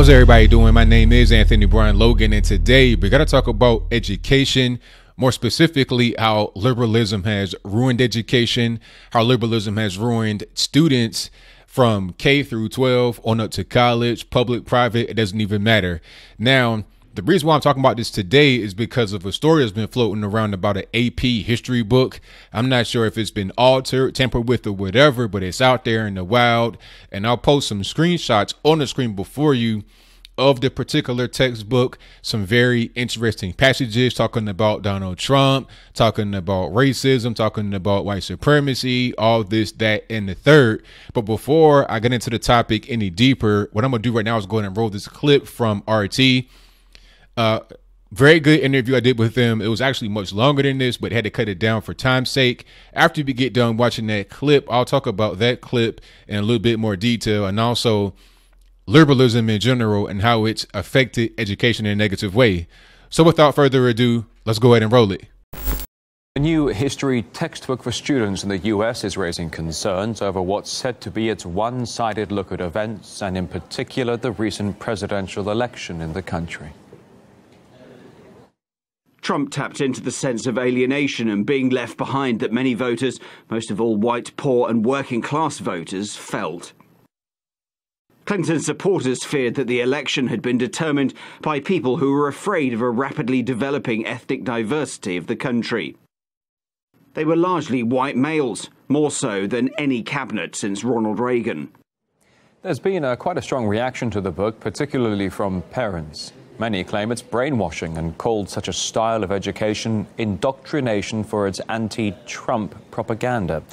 How's everybody doing? My name is Anthony Brian Logan, and today we're going to talk about education, more specifically how liberalism has ruined education, how liberalism has ruined students from K through 12 on up to college, public, private, it doesn't even matter. Now, the reason why I'm talking about this today is because of a story that's been floating around about an AP history book. I'm not sure if it's been altered, tampered with, or whatever, but it's out there in the wild. And I'll post some screenshots on the screen before you of the particular textbook. Some very interesting passages talking about Donald Trump, talking about racism, talking about white supremacy, all this, that, and the third. But before I get into the topic any deeper, what I'm going to do right now is go ahead and roll this clip from RT. Very good interview I did with them. It was actually much longer than this, but had to cut it down for time's sake. After we get done watching that clip, I'll talk about that clip in a little bit more detail, and also liberalism in general and how it's affected education in a negative way. So without further ado, let's go ahead and roll it. A new history textbook for students in the U.S. is raising concerns over what's said to be its one-sided look at events, and in particular the recent presidential election in the country. Trump tapped into the sense of alienation and being left behind that many voters, most of all white, poor and working class voters, felt. Clinton's supporters feared that the election had been determined by people who were afraid of a rapidly developing ethnic diversity of the country. They were largely white males, more so than any cabinet since Ronald Reagan. There's been quite a strong reaction to the book, particularly from parents. Many claim it's brainwashing and called such a style of education indoctrination for its anti-Trump propaganda.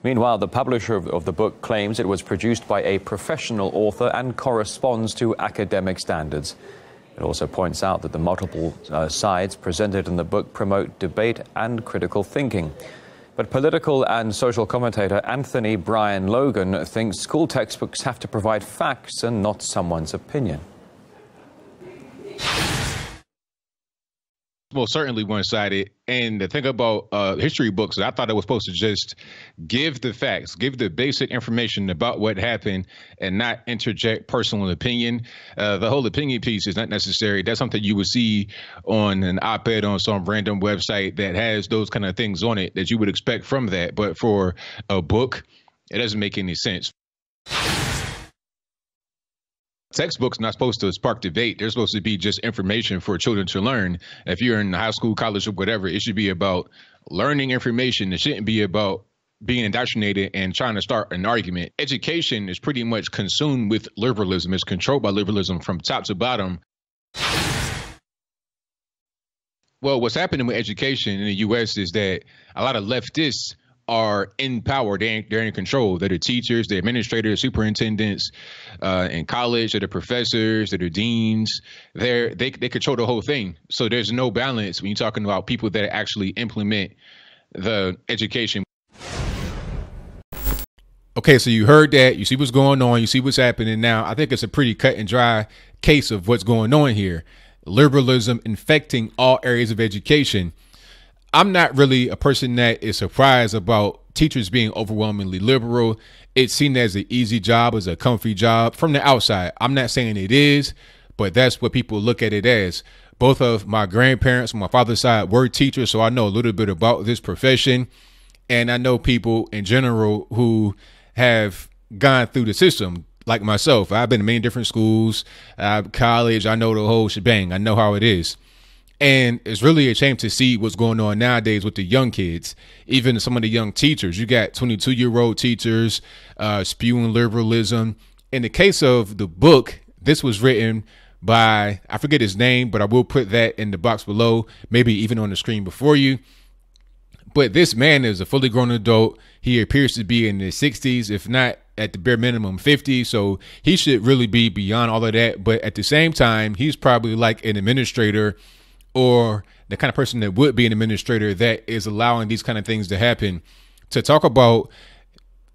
Meanwhile, the publisher of the book claims it was produced by a professional author and corresponds to academic standards. It also points out that the multiple sides presented in the book promote debate and critical thinking. But political and social commentator Anthony Brian Logan thinks school textbooks have to provide facts and not someone's opinion. Well, certainly one-sided. And the thing about history books, I thought it was supposed to just give the facts, give the basic information about what happened and not interject personal opinion. The whole opinion piece is not necessary. That's something you would see on an op-ed on some random website that has those kind of things on it that you would expect from that. But for a book, it doesn't make any sense. Textbooks not supposed to spark debate. They're supposed to be just information for children to learn. If you're in high school, college, or whatever, it should be about learning information. It shouldn't be about being indoctrinated and trying to start an argument. Education is pretty much consumed with liberalism. It's controlled by liberalism from top to bottom. Well, what's happening with education in the U.S. is that a lot of leftists are in power. They're in control. They're the teachers, the administrators, superintendents in college, they're the professors, they're the deans. They control the whole thing. So there's no balance when you're talking about people that actually implement the education. Okay, so you heard that. You see what's going on. You see what's happening now. I think it's a pretty cut and dry case of what's going on here. Liberalism infecting all areas of education. I'm not really a person that is surprised about teachers being overwhelmingly liberal. It's seen as an easy job, as a comfy job from the outside. I'm not saying it is, but that's what people look at it as. Both of my grandparents on my father's side were teachers, so I know a little bit about this profession. And I know people in general who have gone through the system, like myself. I've been in many different schools, college. I know the whole shebang. I know how it is. And it's really a shame to see what's going on nowadays with the young kids, even some of the young teachers. You got 22-year-old teachers spewing liberalism. In the case of the book, this was written by, I forget his name, but I will put that in the box below, maybe even on the screen before you. But this man is a fully grown adult. He appears to be in his 60s, if not at the bare minimum 50. So he should really be beyond all of that. But at the same time, he's probably like an administrator or the kind of person that would be an administrator that is allowing these kind of things to happen, to talk about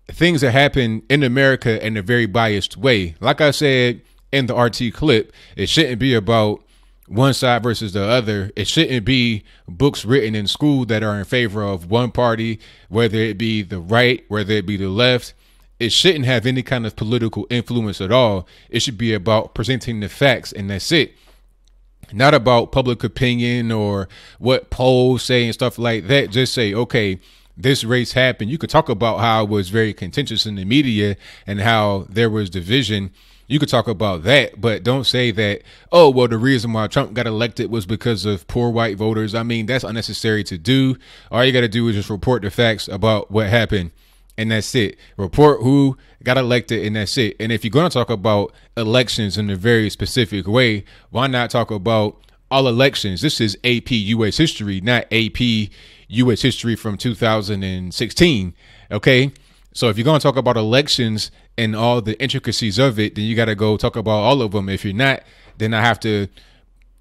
things that happen in America in a very biased way. Like I said in the RT clip, it shouldn't be about one side versus the other. It shouldn't be books written in school that are in favor of one party, whether it be the right, whether it be the left. it shouldn't have any kind of political influence at all. It should be about presenting the facts, and that's it. Not about public opinion or what polls say and stuff like that. Just say, okay, this race happened. You could talk about how it was very contentious in the media and how there was division. You could talk about that, but don't say that, oh, well, the reason why Trump got elected was because of poor white voters. I mean, that's unnecessary to do. All you got to do is just report the facts about what happened, and that's it. Report who got elected, and that's it. And if you're going to talk about elections in a very specific way, why not talk about all elections? This is AP U.S. history, not AP U.S. history from 2016. Okay. So if you're going to talk about elections and all the intricacies of it, then you got to go talk about all of them. If you're not, then I have to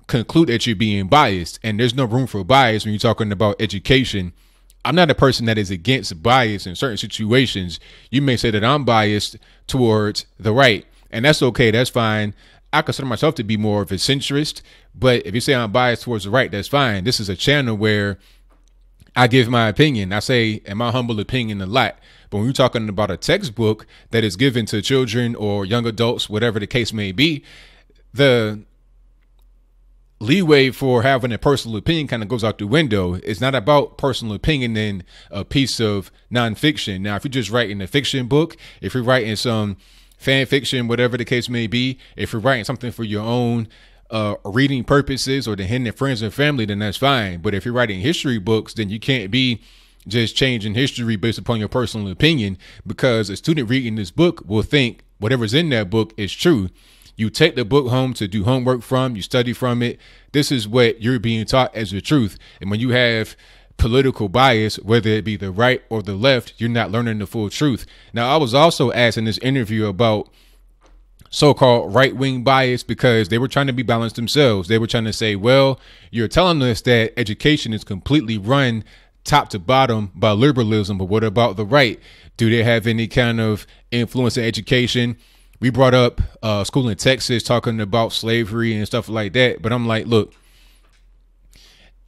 conclude that you're being biased, and there's no room for bias when you're talking about education. I'm not a person that is against bias in certain situations. You may say that I'm biased towards the right, and that's okay. That's fine. I consider myself to be more of a centrist, but if you say I'm biased towards the right, that's fine. This is a channel where I give my opinion. I say, in my humble opinion, a lot. But when you're talking about a textbook that is given to children or young adults, whatever the case may be, the leeway for having a personal opinion kind of goes out the window. It's not about personal opinion in a piece of nonfiction. Now, if you're just writing a fiction book, if you're writing some fan fiction, whatever the case may be, if you're writing something for your own reading purposes or to hand to friends and family, then that's fine. But if you're writing history books, then you can't be just changing history based upon your personal opinion, because a student reading this book will think whatever's in that book is true. You take the book home to do homework from, you study from it. This is what you're being taught as the truth. And when you have political bias, whether it be the right or the left, you're not learning the full truth. Now, I was also asked in this interview about so-called right-wing bias, because they were trying to be balanced themselves. They were trying to say, well, you're telling us that education is completely run top to bottom by liberalism, but what about the right? Do they have any kind of influence in education? We brought up school in Texas talking about slavery and stuff like that, but I'm like, look,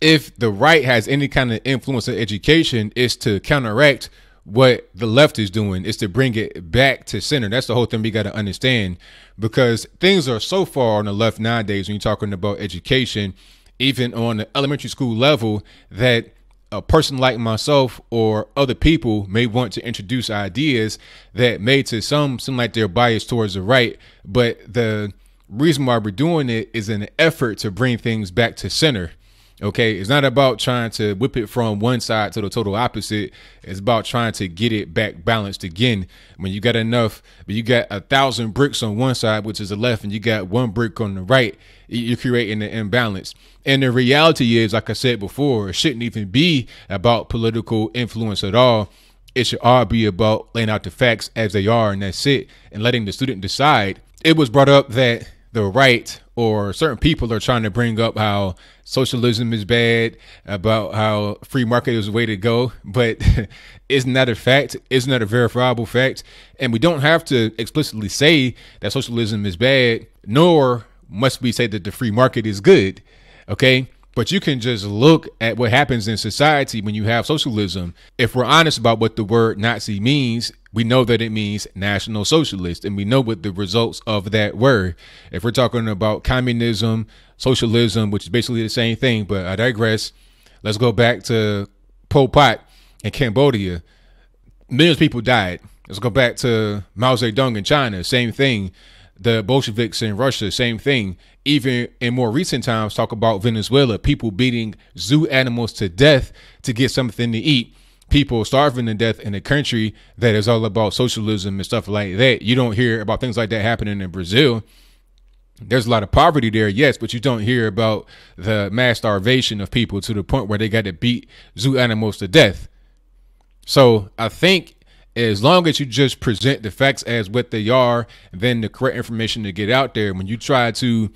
if the right has any kind of influence in education, it's to counteract what the left is doing, is to bring it back to center. That's the whole thing we got to understand, because things are so far on the left nowadays when you're talking about education, even on the elementary school level, that a person like myself or other people may want to introduce ideas that may to some seem like they're biased towards the right. But the reason why we're doing it is an effort to bring things back to center. Okay, it's not about trying to whip it from one side to the total opposite. It's about trying to get it back balanced again. When you got enough, but you got 1,000 bricks on one side, which is the left, and you got one brick on the right, you're creating an imbalance. And the reality is, like I said before, it shouldn't even be about political influence at all. It should all be about laying out the facts as they are, and that's it, and letting the student decide. It was brought up that the right or certain people are trying to bring up how socialism is bad, about how free market is the way to go, but isn't that a fact? Isn't that a verifiable fact? And we don't have to explicitly say that socialism is bad, nor must we say that the free market is good. Okay. But you can just look at what happens in society when you have socialism. If we're honest about what the word Nazi means, we know that it means National Socialist, and we know what the results of that were. If we're talking about communism, socialism, which is basically the same thing, but I digress. Let's go back to Pol Pot in Cambodia. Millions of people died. Let's go back to Mao Zedong in China. Same thing. The Bolsheviks in Russia, same thing. Even in more recent times, talk about Venezuela, people beating zoo animals to death to get something to eat. People starving to death in a country that is all about socialism and stuff like that. You don't hear about things like that happening in Brazil. There's a lot of poverty there, yes, but you don't hear about the mass starvation of people to the point where they got to beat zoo animals to death. So I think as long as you just present the facts as what they are, then the correct information to get out there. When you try to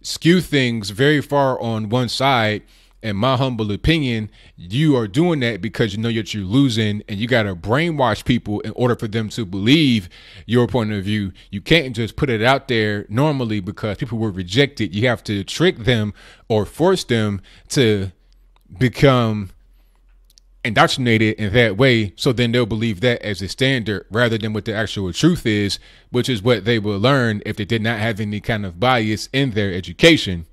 skew things very far on one side, in my humble opinion, you are doing that because you know that you're losing, and you got to brainwash people in order for them to believe your point of view. You can't just put it out there normally because people will reject it. You have to trick them or force them to become indoctrinated in that way, so then they'll believe that as a standard rather than what the actual truth is, which is what they will learn if they did not have any kind of bias in their education.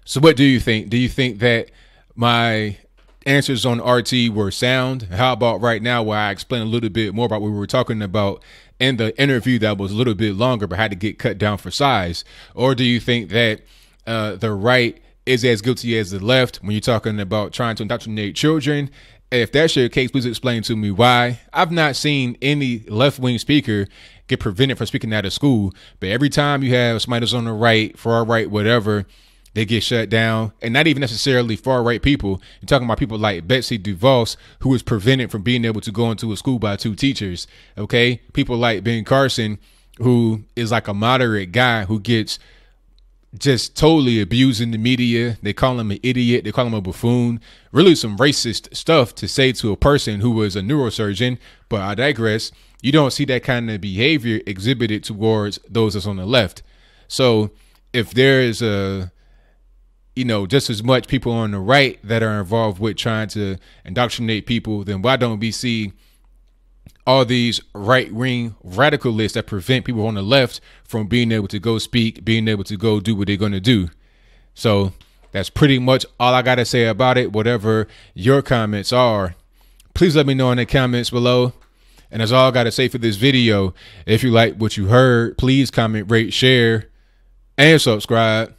So what do you think? Do you think that my answers on RT were sound? How about right now where I explain a little bit more about what we were talking about in the interview that was a little bit longer but had to get cut down for size? Or do you think that the right is as guilty as the left when you're talking about trying to indoctrinate children? If that's your case, please explain to me why. I've not seen any left-wing speaker get prevented from speaking out of school, but every time you have somebody that's on the right, far right, whatever, they get shut down. And not even necessarily far right people. You're talking about people like Betsy DeVos, who was prevented from being able to go into a school by 2 teachers. Okay, people like Ben Carson, who is like a moderate guy who gets just totally abusing the media. They call him an idiot. They call him a buffoon. Really some racist stuff to say to a person who was a neurosurgeon. But I digress. You don't see that kind of behavior exhibited towards those that's on the left. So if there is just as much people on the right that are involved with trying to indoctrinate people, then why don't we see all these right-wing radicalists that prevent people on the left from being able to go speak, being able to go do what they're going to do? So that's pretty much all I got to say about it. Whatever your comments are, please let me know in the comments below. And that's all I got to say for this video. If you like what you heard, please comment, rate, share, and subscribe.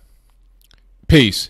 Peace.